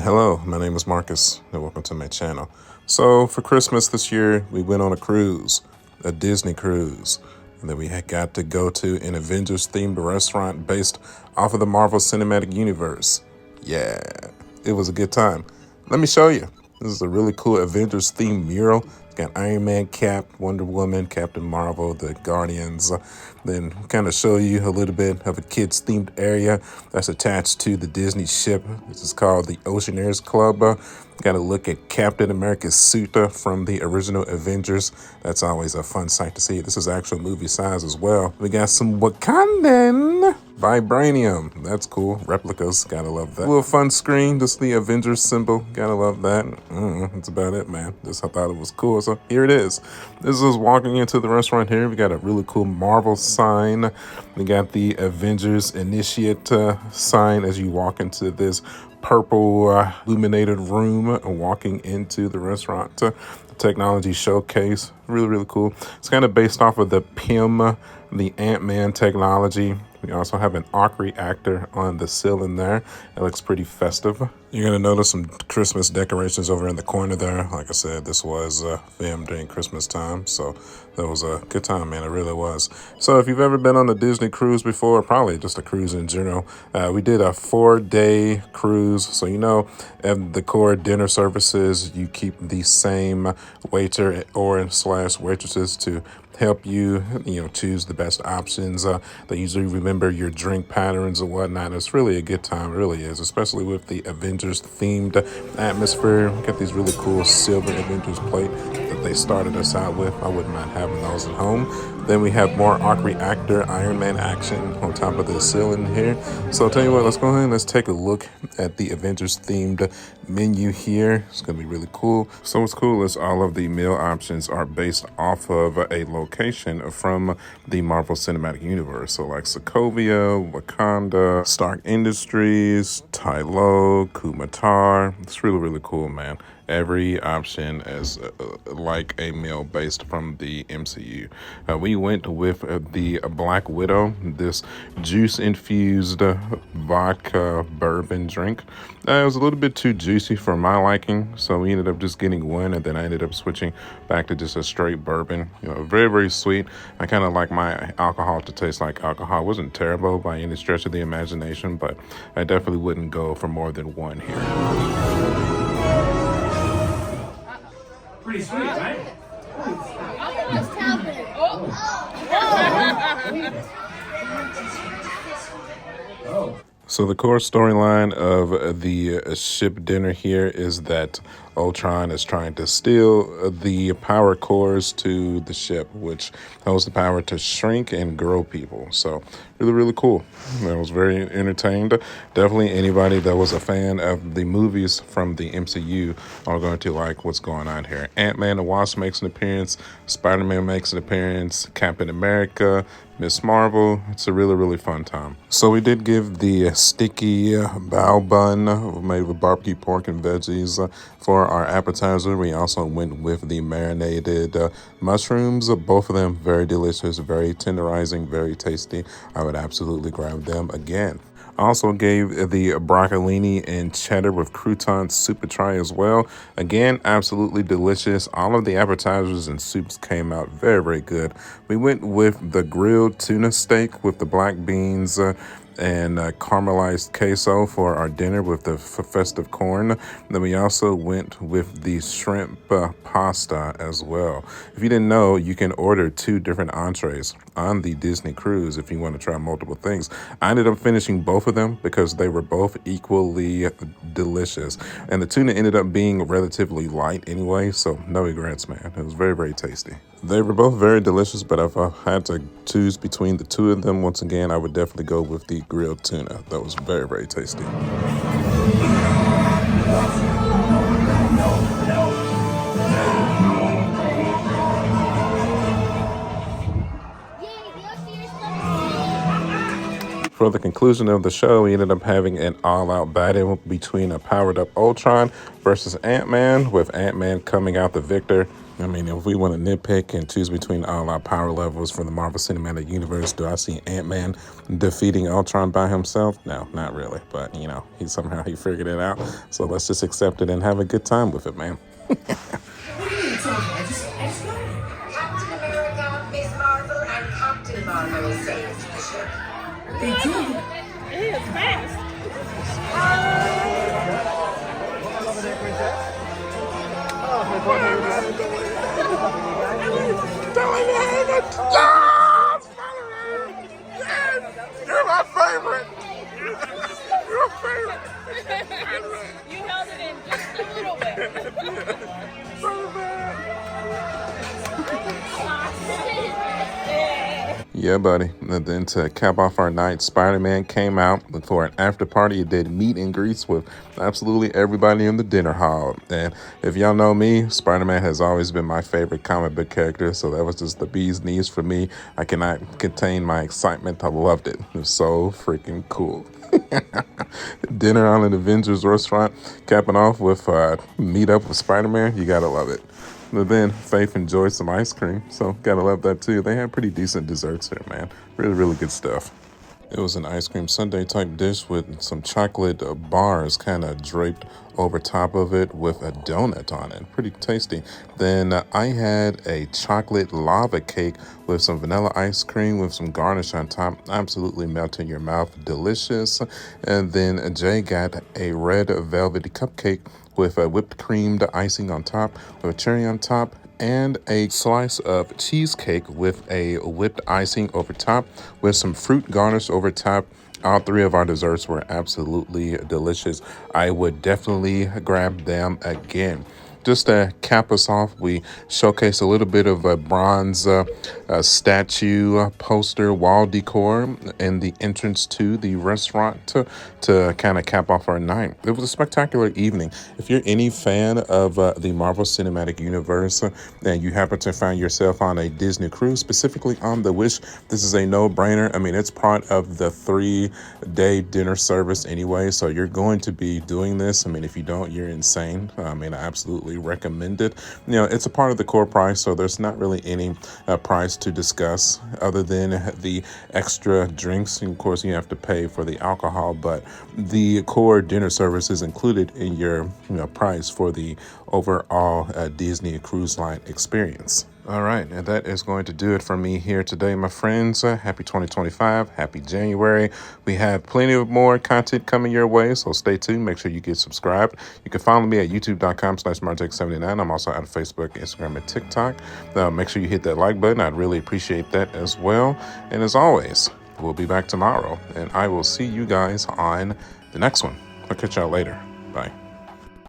Hello, my name is Marcus, and welcome to my channel. So, for Christmas this year, we went on a cruise, a Disney cruise, and then we had got to go to an Avengers themed restaurant based off of the Marvel Cinematic Universe. Yeah, it was a good time. Let me show you. This is a really cool Avengers themed mural. It's got Iron Man, Cap, Wonder Woman, Captain Marvel, the Guardians. Then kind of show you a little bit of a kids themed area that's attached to the Disney ship. This is called the Oceaneers Club. Got to look at Captain America's suit from the original Avengers. That's always a fun sight to see. This is actual movie size as well. We got some Wakandan vibranium. That's cool. Replicas. Gotta love that. A little fun screen. Just the Avengers symbol. Gotta love that. That's about it, man. Just I thought it was cool. So here it is. This is walking into the restaurant here. We got a really cool Marvel sign. We got the Avengers Initiate sign as you walk into this purple illuminated room walking into the restaurant. Technology showcase. Really, really cool. It's kind of based off of the PIM, the Ant-Man technology. We also have an arc reactor on the ceiling there. It looks pretty festive. You're going to notice some Christmas decorations over in the corner there. Like I said, this was filmed during Christmas time. So that was a good time, man. It really was. So if you've ever been on a Disney cruise before, probably just a cruise in general, we did a 4-day cruise. So, you know, at the core dinner services, you keep the same waiter or slash waitresses to help you, choose the best options. They usually remember your drink patterns and whatnot. It's really a good time. It really is, especially with the Avengers themed atmosphere. We got these really cool silver Avengers plate that they started us out with. I wouldn't mind having those at home. Then we have more arc reactor Iron Man action on top of the ceiling here. So I'll tell you what, let's go ahead and let's take a look at the Avengers themed menu here. It's gonna be really cool. So what's cool is all of the meal options are based off of a location from the Marvel Cinematic Universe. So like Sokovia, Wakanda, Stark Industries, Tylo, Kumatar. It's really, really cool, man. Every option is like a meal based from the MCU. We went with the Black Widow, this juice infused vodka bourbon drink. It was a little bit too juicy for my liking, so we ended up just getting one, and then I ended up switching back to just a straight bourbon. Very, very sweet. I kind of like my alcohol to taste like alcohol. It wasn't terrible by any stretch of the imagination, but I definitely wouldn't go for more than one here. Pretty sweet, right? So the core storyline of the ship dinner here is that Ultron is trying to steal the power cores to the ship, which holds the power to shrink and grow people. So really, really cool. I was very entertained. Definitely anybody that was a fan of the movies from the MCU are going to like what's going on here. Ant-Man and Wasp makes an appearance. Spider-Man makes an appearance. Captain America, Miss Marvel. It's a really, really fun time. So we did give the sticky bao bun made with barbecue pork and veggies for our appetizer. We also went with the marinated mushrooms. Both of them very delicious, very tenderizing, very tasty. I would absolutely grab them again. I also gave the broccolini and cheddar with croutons soup a try as well. Again, absolutely delicious. All of the appetizers and soups came out very, very good. We went with the grilled tuna steak with the black beans and caramelized queso for our dinner with the festive corn. Then we also went with the shrimp pasta as well. If you didn't know, you can order 2 different entrees on the Disney cruise if you want to try multiple things. I ended up finishing both of them because they were both equally delicious. And the tuna ended up being relatively light anyway, so no regrets, man. It was very, very tasty. They were both very delicious, but if I had to choose between the 2 of them, once again, I would definitely go with the grilled tuna. That was very, very tasty. For the conclusion of the show, we ended up having an all-out battle between a powered-up Ultron versus Ant-Man, with Ant-Man coming out the victor. I mean, if we want to nitpick and choose between all our power levels for the Marvel Cinematic Universe, do I see Ant-Man defeating Ultron by himself? No, not really. But, you know, he figured it out. So let's just accept it and have a good time with it, man. What do you mean it's over? I just got it. Captain America, Miss Marvel, and Captain Marvel saved the ship. They did. It is fast. You're my favorite. You're my favorite. You held it in just a little bit. Yeah, buddy. And then to cap off our night, Spider-Man came out for an after party. It did meet and greets with absolutely everybody in the dinner hall. And if y'all know me, Spider-Man has always been my favorite comic book character. So that was just the bee's knees for me. I cannot contain my excitement. I loved it. It was so freaking cool. Dinner on an Avengers Restaurant, capping off with meet up with Spider-Man. You gotta love it. But then Faith enjoyed some ice cream, so gotta love that too. They had pretty decent desserts here, man. Really, really good stuff. It was an ice cream sundae type dish with some chocolate bars kind of draped over top of it with a donut on it. Pretty tasty. Then I had a chocolate lava cake with some vanilla ice cream with some garnish on top. Absolutely melt in your mouth. Delicious. And then Jay got a red velvety cupcake with a whipped creamed icing on top, with a cherry on top, and a slice of cheesecake with a whipped icing over top, with some fruit garnish over top. All three of our desserts were absolutely delicious. I would definitely grab them again. Just to cap us off, we showcased a little bit of a bronze statue poster wall decor in the entrance to the restaurant to kind of cap off our night. It was a spectacular evening. If you're any fan of the Marvel Cinematic Universe and you happen to find yourself on a Disney cruise, specifically on the Wish, this is a no-brainer. I mean, it's part of the 3-day dinner service anyway, so you're going to be doing this. I mean, if you don't, you're insane. I mean, I absolutely recommend it. You know, it's a part of the core price, so there's not really any price to discuss other than the extra drinks. And of course, you have to pay for the alcohol, but the core dinner service is included in your price for the overall Disney Cruise Line experience. All right, and that is going to do it for me here today, my friends. Happy 2025, happy January. We have plenty of more content coming your way, so stay tuned. Make sure you get subscribed. You can follow me at youtube.com/martech79. I'm also on Facebook, Instagram, and TikTok. Make sure you hit that like button. I'd really appreciate that as well. And as always, we'll be back tomorrow, and I will see you guys on the next one. I'll catch y'all later. Bye.